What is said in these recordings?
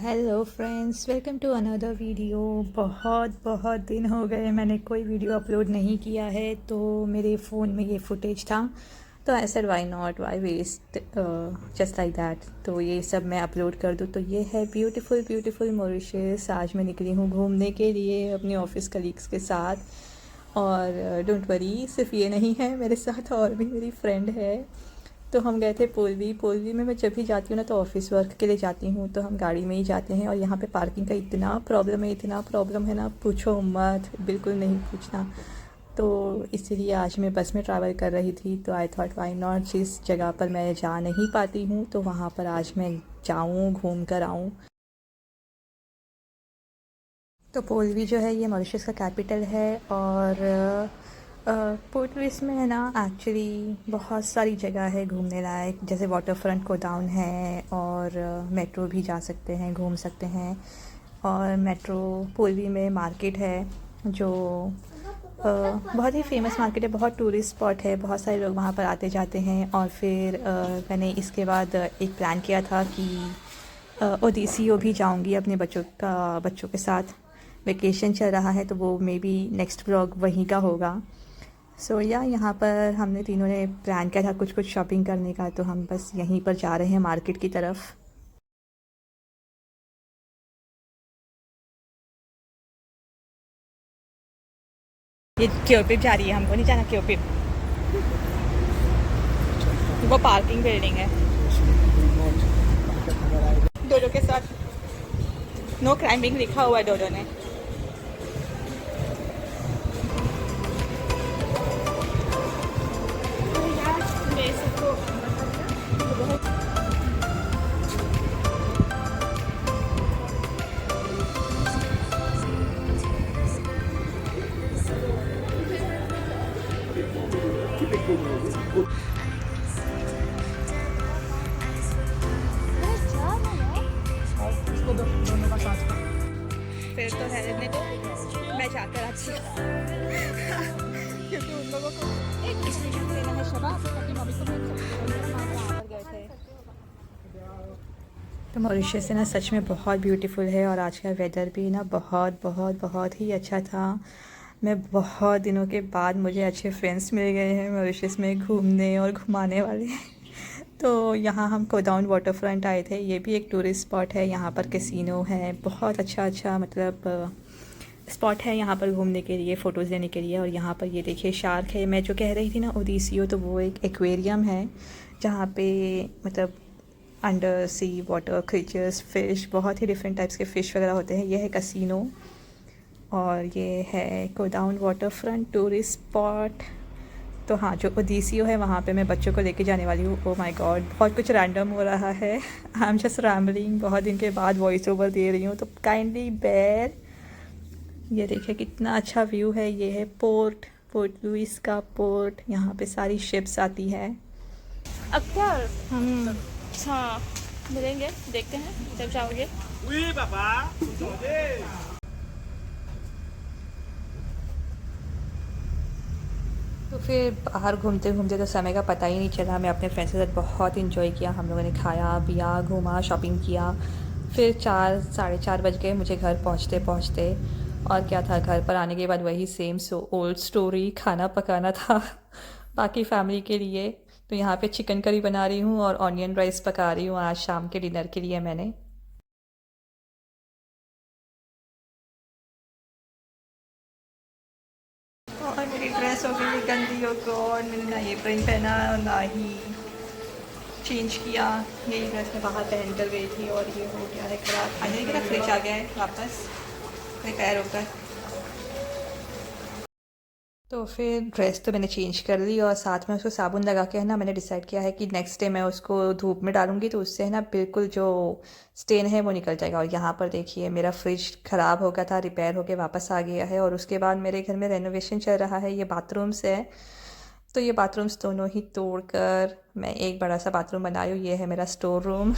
Hello friends, welcome to another video. बहुत बहुत दिन हो गए मैंने कोई वीडियो अपलोड नहीं किया है, तो मेरे फ़ोन में ये फुटेज था, तो I said why not, why waste, just like that. तो ये सब मैं अपलोड कर दूँ। तो ये है ब्यूटीफुल ब्यूटीफुल मॉरिशस। आज मैं निकली हूँ घूमने के लिए अपने ऑफिस कलीग्स के साथ। और डोंट वरी, सिर्फ ये नहीं है, मेरे साथ और भी मेरी फ्रेंड है। तो हम गए थे पोलवी में। मैं जब भी जाती हूँ ना तो ऑफिस वर्क के लिए जाती हूँ, तो हम गाड़ी में ही जाते हैं। और यहाँ पे पार्किंग का इतना प्रॉब्लम है ना, पूछो मत, बिल्कुल नहीं पूछना। तो इसीलिए आज मैं बस में ट्रैवल कर रही थी, तो आई थॉट व्हाई नॉट, जिस जगह पर मैं जा नहीं पाती हूँ तो वहाँ पर आज मैं जाऊँ, घूम कर आऊँ। तो पोलवी जो है ये मॉरिशस का कैपिटल है। और पोर्ट लुइस में है ना, एक्चुअली बहुत सारी जगह है घूमने लायक, जैसे वाटर फ्रंट को डाउन है, और मेट्रो भी जा सकते हैं, घूम सकते हैं। और मेट्रो पोलवी में मार्केट है जो बहुत ही फेमस मार्केट है, बहुत टूरिस्ट स्पॉट है, बहुत सारे लोग वहाँ पर आते जाते हैं। और फिर मैंने इसके बाद एक प्लान किया था कि ओडिसियो भी जाऊँगी अपने बच्चों के साथ। वेकेशन चल रहा है तो वो मे बी नेक्स्ट व्लॉग वहीं का होगा। सो या यहाँ पर हमने तीनों ने प्लान किया था कुछ कुछ शॉपिंग करने का, तो हम बस यहीं पर जा रहे हैं मार्केट की तरफ। ये क्योपिप जा रही है, हमको नहीं जाना क्योपिप, वो पार्किंग बिल्डिंग है। डोडो के साथ नो क्लाइंबिंग लिखा हुआ है डोडो ने। फिर तो रहने दो, मैं जाकर आती हूँ। क्योंकि उन लोगों को एक डिसीजन लेना है शबाब, ताकि मम्मी को मिल सकती है, वहाँ पर गए थे। तो मॉरिशस है ना, सच में बहुत ब्यूटीफुल है। और आज का वेदर भी ना बहुत बहुत बहुत ही अच्छा था। मैं बहुत दिनों के बाद, मुझे अच्छे फ्रेंड्स मिल गए हैं मॉरिशस में घूमने और घुमाने वाले। तो यहाँ हम कोडाउन वाटर फ्रंट आए थे। ये भी एक टूरिस्ट स्पॉट है, यहाँ पर कैसीनो है, बहुत अच्छा मतलब स्पॉट है यहाँ पर घूमने के लिए, फ़ोटोज़ लेने के लिए। और यहाँ पर ये देखिए शार्क है। मैं जो कह रही थी ना ओडिसियो, तो वो एक एक्वेरियम है जहाँ पे मतलब अंडर सी वाटर क्रीचर्स, फ़िश, बहुत ही डिफरेंट टाइप्स के फ़िश वगैरह होते हैं। ये है कैसीनो, और ये है कोडाउन वाटर फ्रंट टूरिस्ट स्पॉट। तो हाँ, जो ओडिसियो है वहाँ पे मैं बच्चों को लेके जाने वाली हूँ। ओ माय गॉड, बहुत कुछ रैंडम हो रहा है। आई एम जस्ट रैम्बलिंग, बहुत दिन के बाद वॉइस ओवर दे रही हूँ, तो काइंडली बेयर। ये देखिए कितना अच्छा व्यू है। ये है पोर्ट लुइस का पोर्ट। यहाँ पे सारी शिप्स आती है। अक्सर हाँ मिलेंगे, देखते हैं जब जाओगे। तो फिर बाहर घूमते घूमते तो समय का पता ही नहीं चला। मैं अपने फ्रेंड्स के साथ बहुत इंजॉय किया। हम लोगों ने खाया पिया, घूमा, शॉपिंग किया। फिर 4 साढ़े 4 बज गए मुझे घर पहुँचते पहुँचते। और क्या था, घर पर आने के बाद वही सेम ओल्ड स्टोरी, खाना पकाना था बाकी फैमिली के लिए। तो यहाँ पे चिकन करी बना रही हूँ और ऑनियन राइस पका रही हूँ आज शाम के डिनर के लिए मैंने। और मेरी ड्रेस हो गई गंदी, हो गॉड, मैंने ना ये प्रिंट पहना और ना ही चेंज किया। यही ड्रेस मैं बाहर पहन कर गई थी और ये हो गया है ख़राब। फाइनली मेरा फ्रिज आ गया है वापस रिपेयर होकर। तो फिर ड्रेस तो मैंने चेंज कर ली, और साथ में उसको साबुन लगा के है ना, मैंने डिसाइड किया है कि नेक्स्ट डे मैं उसको धूप में डालूंगी, तो उससे है ना बिल्कुल जो स्टेन है वो निकल जाएगा। और यहाँ पर देखिए मेरा फ्रिज ख़राब हो गया था, रिपेयर होके वापस आ गया है। और उसके बाद मेरे घर में रेनोवेशन चल रहा है। ये बाथरूम्स है, तो ये बाथरूम्स दोनों ही तोड़कर मैं एक बड़ा सा बाथरूम बना रही हूँ। ये है मेरा स्टोर रूम।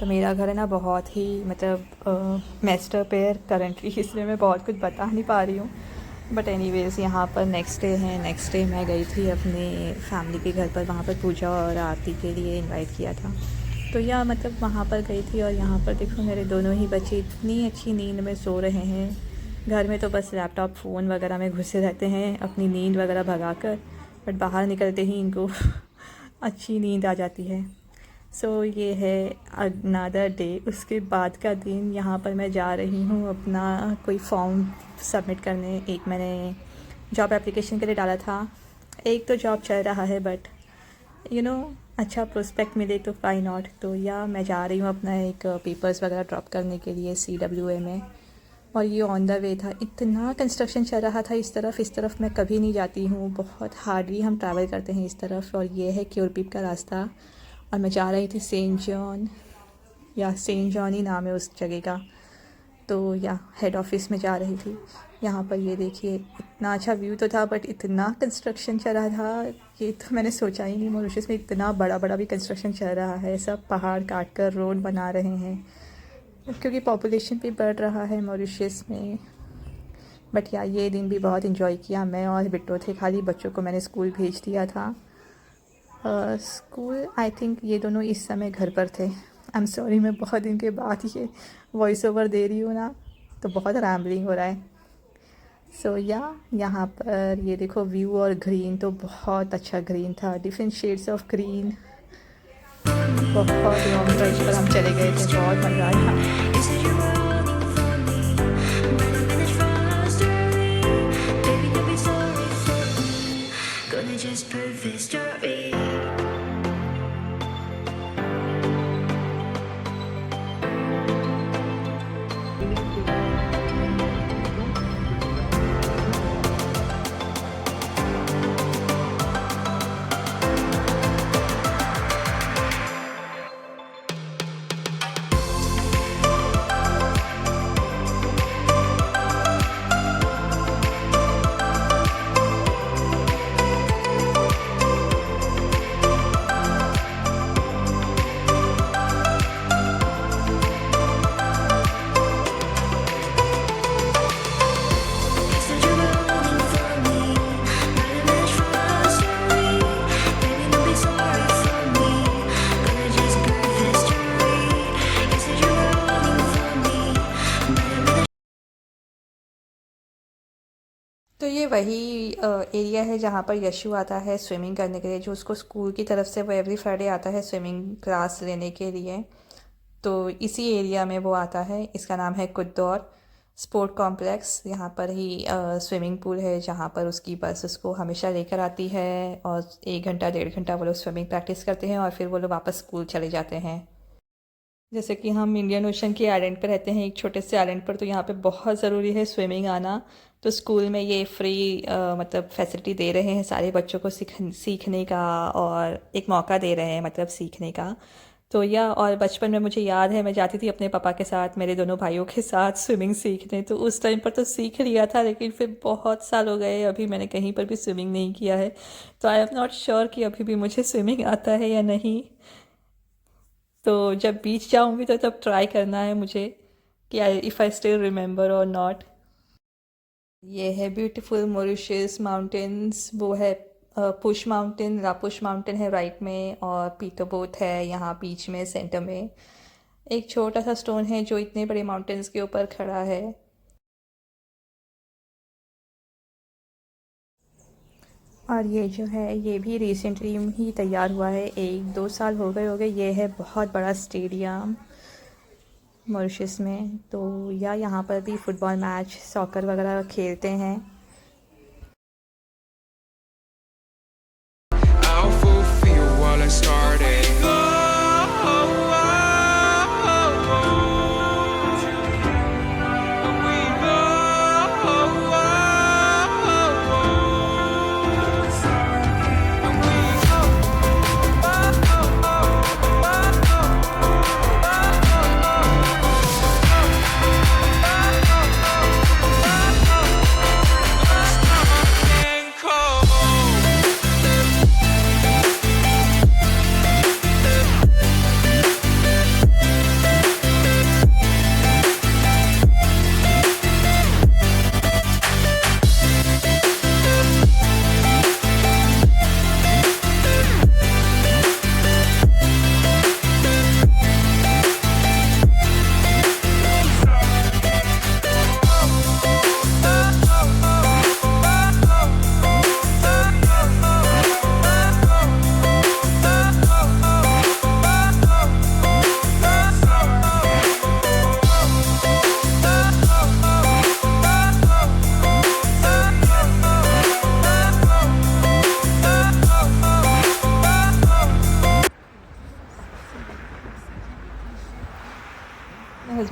तो मेरा घर है ना बहुत ही मतलब मेस्ड अप है करंटली, इसलिए मैं बहुत कुछ बता नहीं पा रही हूँ। बट एनीवेज़ यहाँ पर नेक्स्ट डे है। नेक्स्ट डे मैं गई थी अपने फैमिली के घर पर, वहाँ पर पूजा और आरती के लिए इनवाइट किया था। तो या मतलब वहाँ पर गई थी और यहाँ पर देखो मेरे दोनों ही बच्चे इतनी अच्छी नींद में सो रहे हैं। घर में तो बस लैपटॉप फ़ोन वगैरह में घुसे रहते हैं अपनी नींद वगैरह भगाकर, बट बाहर निकलते ही इनको अच्छी नींद आ जाती है। सो ये है अनदर डे। उसके बाद का दिन यहाँ पर मैं जा रही हूँ अपना कोई फॉर्म सबमिट करने। एक मैंने जॉब एप्लीकेशन के लिए डाला था, एक तो जॉब चल रहा है, बट अच्छा प्रोस्पेक्ट मिले तो व्हाई नॉट। तो या मैं जा रही हूँ अपना एक पेपर्स वगैरह ड्रॉप करने के लिए CWA में, और ये ऑन द वे था। इतना कंस्ट्रक्शन चल रहा था इस तरफ मैं कभी नहीं जाती हूँ, बहुत हार्डली हम ट्रैवल करते हैं इस तरफ। और ये है क्योरपीप का रास्ता, और मैं जा रही थी सेंट जॉन ही नाम है उस जगह का। तो या हेड ऑफिस में जा रही थी। यहाँ पर ये देखिए इतना अच्छा व्यू तो था, बट इतना कंस्ट्रक्शन चल रहा था, ये तो मैंने सोचा ही नहीं मॉरिशस में इतना बड़ा बड़ा भी कंस्ट्रक्शन चल रहा है। सब पहाड़ काट कर रोड बना रहे हैं, क्योंकि पॉपुलेशन भी बढ़ रहा है मॉरिशस में। बट या ये दिन भी बहुत इन्जॉय किया। मैं और बिट्टो थे खाली, बच्चों को मैंने स्कूल भेज दिया था। स्कूल आई थिंक ये दोनों इस समय घर पर थे। आई एम सॉरी, मैं बहुत दिन के बाद ये वॉइस ओवर दे रही हूँ ना, तो बहुत रैम्बलिंग हो रहा है। सो यहाँ पर ये देखो व्यू, और ग्रीन तो बहुत अच्छा ग्रीन था, डिफरेंट शेड्स ऑफ ग्रीन। बहुत लॉन्ग ड्राइव पर हम चले गए थे, बहुत मज़ा आया। Just prove this story. तो ये वही एरिया है जहाँ पर यशु आता है स्विमिंग करने के लिए, जो उसको स्कूल की तरफ से वो एवरी फ्राइडे आता है स्विमिंग क्लास लेने के लिए। तो इसी एरिया में वो आता है। इसका नाम है कुद्दौर स्पोर्ट कॉम्प्लेक्स। यहाँ पर ही स्विमिंग पूल है, जहाँ पर उसकी बस उसको हमेशा लेकर आती है, और 1 घंटा 1.5 घंटा वो लोग स्विमिंग प्रैक्टिस करते हैं, और फिर वो लोग वापस स्कूल चले जाते हैं। जैसे कि हम इंडियन ओशन के आइलैंड पर रहते हैं, एक छोटे से आइलैंड पर, तो यहाँ पे बहुत ज़रूरी है स्विमिंग आना। तो स्कूल में ये फ्री मतलब फैसिलिटी दे रहे हैं सारे बच्चों को सीखने का, और एक मौका दे रहे हैं मतलब सीखने का। तो और बचपन में मुझे याद है मैं जाती थी अपने पापा के साथ, मेरे दोनों भाइयों के साथ स्विमिंग सीखने। तो उस टाइम पर तो सीख लिया था, लेकिन फिर बहुत साल हो गए, अभी मैंने कहीं पर भी स्विमिंग नहीं किया है। तो आई एम नॉट श्योर कि अभी भी मुझे स्विमिंग आता है या नहीं। तो जब बीच जाऊंगी तो तब ट्राई करना है मुझे कि इफ़ आई स्टिल रिमेंबर और नॉट। ये है ब्यूटीफुल मॉरिशस माउंटेन्स। वो है पुश माउंटेन, रापुश माउंटेन है राइट में, और पीटरबोथ है यहाँ बीच में सेंटर में। एक छोटा सा स्टोन है जो इतने बड़े माउंटेन्स के ऊपर खड़ा है। और ये जो है ये भी रिसेंटली ही तैयार हुआ है, 1-2 साल हो गए। ये है बहुत बड़ा स्टेडियम मॉरिशस में। तो यहाँ पर भी फुटबॉल मैच, सॉकर वगैरह खेलते हैं। I'll fulfill what I started.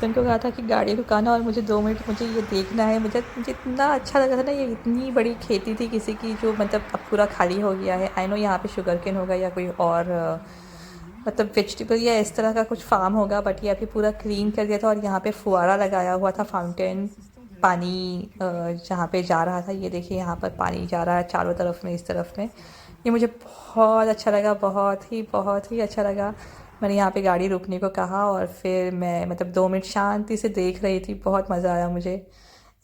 Husband को कहा था कि गाड़ी रुकाना और मुझे 2 मिनट मुझे ये देखना है। मुझे मुझे इतना अच्छा लगा था ना, ये इतनी बड़ी खेती थी किसी की जो मतलब अब पूरा खाली हो गया है। आई नो यहाँ पे शुगरकेन होगा या कोई और मतलब वेजिटेबल या इस तरह का कुछ फार्म होगा, बट ये अभी पूरा क्लीन कर दिया था। और यहाँ पे फुहारा लगाया हुआ था, फाउंटेन, पानी जहाँ पे जा रहा था। ये देखिए यहाँ पर पानी जा रहा है चारों तरफ में, इस तरफ में। ये मुझे बहुत अच्छा लगा, बहुत ही अच्छा लगा। मैंने यहाँ पे गाड़ी रुकने को कहा और फिर मैं मतलब 2 मिनट शांति से देख रही थी। बहुत मज़ा आया मुझे।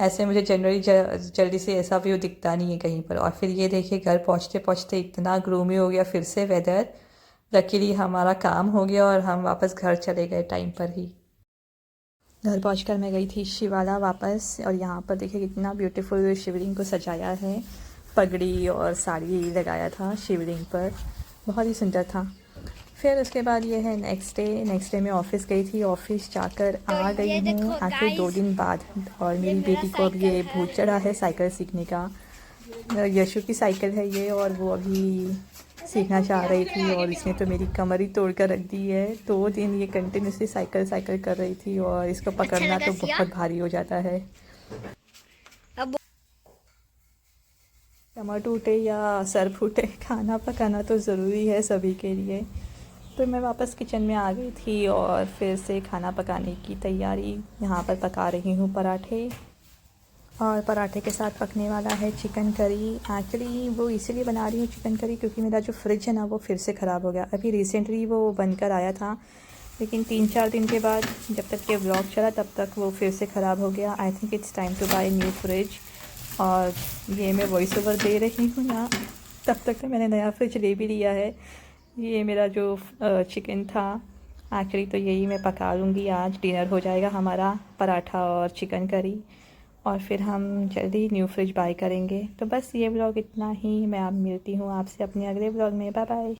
ऐसे मुझे जनरली जल्दी से ऐसा व्यू दिखता नहीं है कहीं पर। और फिर ये देखिए घर पहुँचते पहुँचते इतना ग्लूमी हो गया फिर से वेदर। लकीली हमारा काम हो गया और हम वापस घर चले गए टाइम पर ही। घर पहुंचकर मैं गई थी शिवाला वापस, और यहाँ पर देखिए कितना ब्यूटीफुल शिवलिंग को सजाया है। पगड़ी और साड़ी लगाया था शिवलिंग पर, बहुत ही सुंदर था। फिर उसके बाद ये है नेक्स्ट डे मैं ऑफ़िस गई थी। ऑफ़िस जाकर आ गई हूँ आखिर 2 दिन बाद। और मेरी बेटी को अब ये भूत चढ़ा है साइकिल सीखने का। यशु की साइकिल है ये, और वो अभी सीखना चाह रही थी और इसने तो मेरी कमर ही तोड़ कर रख दी है। 2 दिन ये कंटिन्यूसली साइकिल कर रही थी और इसको पकड़ना तो बहुत भारी हो जाता है। कमर टूटे या सर फूटे, खाना पकाना तो ज़रूरी है सभी के लिए। तो मैं वापस किचन में आ गई थी और फिर से खाना पकाने की तैयारी। यहाँ पर पका रही हूँ पराठे, और पराठे के साथ पकने वाला है चिकन करी। एक्चुअली वो इसीलिए बना रही हूँ चिकन करी क्योंकि मेरा जो फ्रिज है ना वो फिर से ख़राब हो गया। अभी रिसेंटली वो बनकर आया था, लेकिन 3-4 दिन के बाद जब तक ये व्लॉग चला तब तक वो फिर से ख़राब हो गया। I think it's time to buy new fridge. और ये मैं वॉइस ओवर दे रही हूँ ना, तब तक तो मैंने नया फ्रिज ले भी लिया है। ये मेरा जो चिकन था एक्चुअली, तो यही मैं पका लूँगी आज। डिनर हो जाएगा हमारा, पराठा और चिकन करी, और फिर हम जल्दी न्यू फ्रिज बाय करेंगे। तो बस ये व्लॉग इतना ही। मैं अब मिलती हूँ आपसे अपने अगले व्लॉग में। Bye bye.